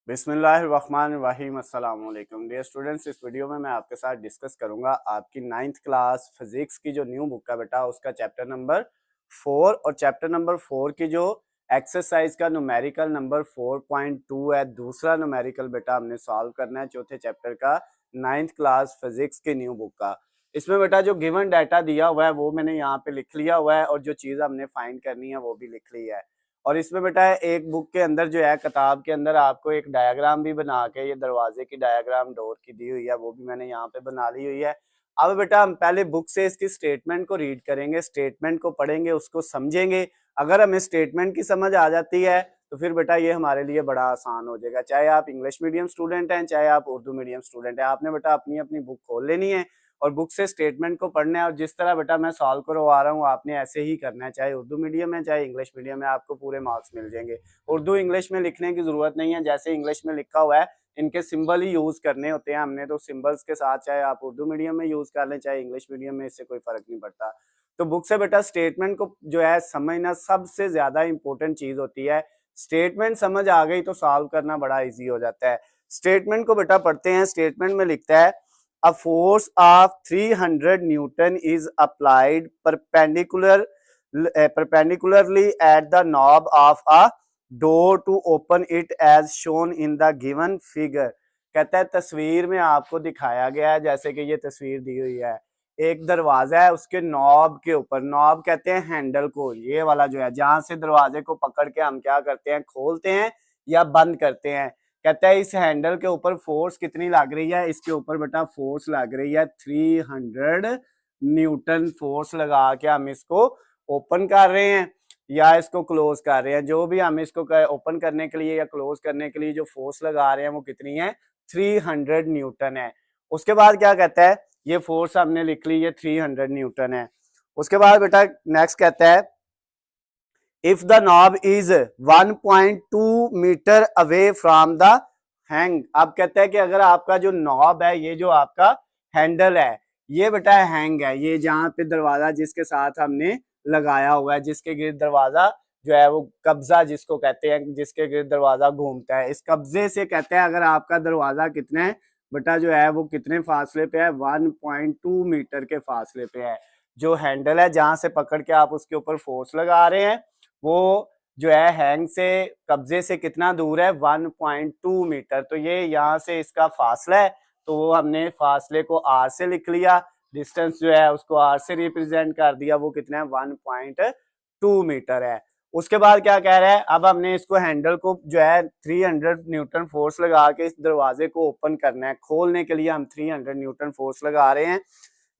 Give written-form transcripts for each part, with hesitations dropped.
बिस्मिल्लाहिर्रहमानिर्रहीम। अस्सलाम वालेकुम डियर स्टूडेंट्स, इस वीडियो में मैं आपके साथ डिस्कस करूंगा आपकी 9th क्लास फिजिक्स की जो न्यू बुक है बेटा उसका चैप्टर नंबर 4 और चैप्टर नंबर 4 की जो एक्सरसाइज का न्यूमेरिकल नंबर 4.2 है, दूसरा न्यूमेरिकल बेटा हमने सॉल्व करना है चौथे चैप्टर का 9th क्लास फिजिक्स की न्यू बुक का। इसमें बेटा जो गिवन डाटा दिया हुआ है वो मैंने यहाँ पे लिख लिया हुआ है और जो चीज़ हमने फाइंड करनी है वो भी लिख ली है। और इसमें बेटा एक बुक के अंदर जो है किताब के अंदर आपको एक डायग्राम भी बना के, ये दरवाजे की डायग्राम डोर की दी हुई है, वो भी मैंने यहाँ पे बना ली हुई है। अब बेटा हम पहले बुक से इसकी स्टेटमेंट को रीड करेंगे, स्टेटमेंट को पढ़ेंगे, उसको समझेंगे। अगर हमें स्टेटमेंट की समझ आ जाती है तो फिर बेटा ये हमारे लिए बड़ा आसान हो जाएगा। चाहे आप इंग्लिश मीडियम स्टूडेंट हैं, चाहे आप उर्दू मीडियम स्टूडेंट हैं, आपने बेटा अपनी अपनी बुक खोल लेनी है और बुक से स्टेटमेंट को पढ़ना है और जिस तरह बेटा मैं सॉल्व करवा रहा हूँ आपने ऐसे ही करना है। चाहे उर्दू मीडियम है चाहे इंग्लिश मीडियम है, आपको पूरे मार्क्स मिल जाएंगे। उर्दू इंग्लिश में लिखने की जरूरत नहीं है, जैसे इंग्लिश में लिखा हुआ है इनके सिंबल ही यूज करने होते हैं हमने, तो सिंबल्स के साथ चाहे आप उर्दू मीडियम में यूज कर लें चाहे इंग्लिश मीडियम में, इससे कोई फर्क नहीं पड़ता। तो बुक से बेटा स्टेटमेंट को जो है समझना सबसे ज्यादा इंपॉर्टेंट चीज होती है। स्टेटमेंट समझ आ गई तो सॉल्व करना बड़ा इजी हो जाता है। स्टेटमेंट को बेटा पढ़ते हैं। स्टेटमेंट में लिखता है a force of 300 Newton is applied perpendicularly at the knob of a door to open it as shown in the given figure। कहता है तस्वीर में आपको दिखाया गया है, जैसे कि ये तस्वीर दी हुई है, एक दरवाजा है उसके नॉब के ऊपर, नॉब कहते हैं हैंडल को, ये वाला जो है जहां से दरवाजे को पकड़ के हम क्या करते हैं, खोलते हैं या बंद करते हैं। कहता है इस हैंडल के ऊपर फोर्स कितनी लग रही है, इसके ऊपर बेटा फोर्स लग रही है 300 न्यूटन फोर्स लगा के हम इसको ओपन कर रहे हैं या इसको क्लोज कर रहे हैं। जो भी हम इसको ओपन करने के लिए या क्लोज करने के लिए जो फोर्स लगा रहे हैं वो कितनी है, 300 न्यूटन है। उसके बाद क्या कहता है, ये फोर्स हमने लिख ली, ये 300 न्यूटन है। उसके बाद बेटा नेक्स्ट कहता है if the knob is 1.2 metre away from the hinge. अब कहता है कि अगर आपका जो नॉब है, ये जो आपका हैंडल है, ये बेटा हैंग है, ये जहां पे दरवाजा जिसके साथ हमने लगाया हुआ है, जिसके गिर्द दरवाजा जो है वो कब्जा जिसको कहते हैं, जिसके गिर्द दरवाजा घूमता है, इस कब्जे से कहते हैं अगर आपका दरवाजा कितने बेटा जो है वो कितने फासले पे है, 1.2 मीटर के फासले पे है। जो हैंडल है जहां से पकड़ के आप उसके ऊपर फोर्स लगा रहे हैं वो जो है हैंग से, कब्जे से कितना दूर है, 1.2 मीटर। तो ये यहाँ से इसका फासला है, तो वो हमने फासले को आर से लिख लिया, डिस्टेंस जो है उसको आर से रिप्रेजेंट कर दिया, वो कितना है 1.2 मीटर है। उसके बाद क्या कह रहा है, अब हमने इसको हैंडल को जो है 300 न्यूटन फोर्स लगा के इस दरवाजे को ओपन करना है, खोलने के लिए हम 300 न्यूटन फोर्स लगा रहे हैं।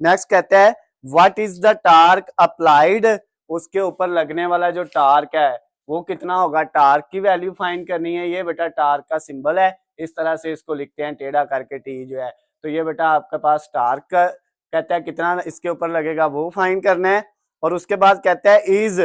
नेक्स्ट कहता है what is the torque applied, उसके ऊपर लगने वाला जो टार्क है वो कितना होगा, टार्क की वैल्यू फाइंड करनी है। ये बेटा टार्क का सिंबल है, इस तरह से इसको लिखते हैं टेढ़ा करके टी जो है। तो ये बेटा आपके पास टार्क का कहता है कितना इसके ऊपर लगेगा वो फाइंड करना है। और उसके बाद कहता है इज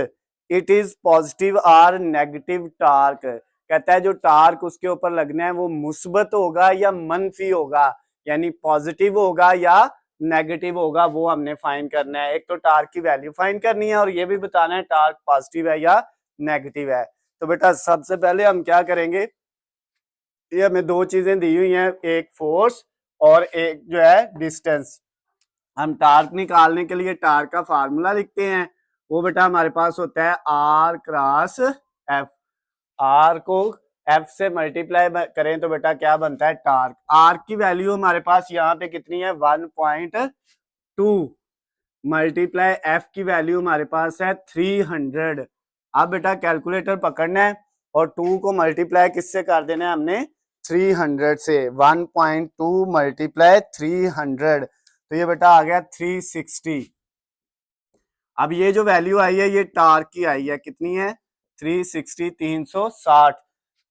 इट इज पॉजिटिव और नेगेटिव टार्क, कहता है जो टार्क उसके ऊपर लगना है वो मुस्बत होगा या मनफी होगा, यानी पॉजिटिव होगा या नेगेटिव होगा, वो हमने फाइंड करना है। एक तो टार्क की वैल्यू फाइंड करनी है और ये भी बताना है टार्क पॉजिटिव है या नेगेटिव है। तो बेटा सबसे पहले हम क्या करेंगे, ये हमें दो चीजें दी हुई हैं, एक फोर्स और एक जो है डिस्टेंस। हम टार्क निकालने के लिए टार्क का फार्मूला लिखते हैं, वो बेटा हमारे पास होता है आर क्रॉस एफ। आर को एफ से मल्टीप्लाई करें तो बेटा क्या बनता है, टार्क। आर की वैल्यू हमारे पास यहाँ पे कितनी है, 1.2 मल्टीप्लाई एफ की वैल्यू हमारे पास है 300। अब बेटा कैलकुलेटर पकड़ना है और 2 को मल्टीप्लाई किससे कर देना है हमने, 300 से। 1.2 मल्टीप्लाई 300, तो ये बेटा आ गया 360। अब ये जो वैल्यू आई है ये टार्क की आई है, कितनी है, 360, 360।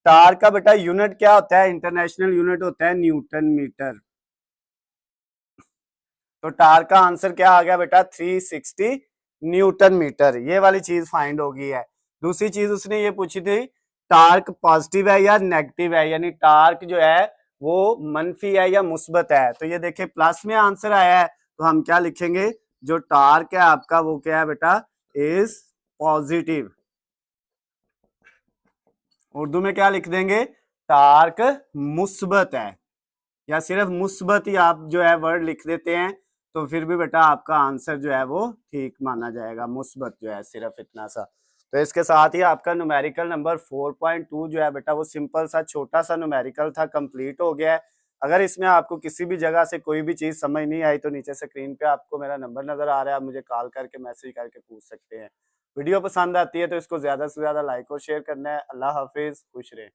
टार्क का बेटा यूनिट क्या होता है, इंटरनेशनल यूनिट होता है न्यूटन मीटर। तो टार्क का आंसर क्या आ गया बेटा, 360 न्यूटन मीटर। ये वाली चीज फाइंड हो गई है। दूसरी चीज उसने ये पूछी थी टार्क पॉजिटिव है या नेगेटिव है, यानी टार्क जो है वो मनफी है या मुस्बत है। तो ये देखिए प्लस में आंसर आया है, तो हम क्या लिखेंगे, जो टार्क है आपका वो क्या है बेटा, इज पॉजिटिव। उर्दू में क्या लिख देंगे, टार्क मुस्बत है, या सिर्फ मुस्बत ही आप जो है वर्ड लिख देते हैं तो फिर भी बेटा आपका आंसर जो है वो ठीक माना जाएगा, मुस्बत जो है सिर्फ इतना सा। तो इसके साथ ही आपका न्यूमेरिकल नंबर 4.2 जो है बेटा वो सिंपल सा छोटा सा न्यूमेरिकल था, कंप्लीट हो गया है। अगर इसमें आपको किसी भी जगह से कोई भी चीज समझ नहीं आई तो नीचे स्क्रीन पे आपको मेरा नंबर नजर आ रहा है, आप मुझे कॉल करके मैसेज करके पूछ सकते हैं। वीडियो पसंद आती है तो इसको ज्यादा से ज्यादा लाइक और शेयर करना है। अल्लाह हाफिज, खुश रहे।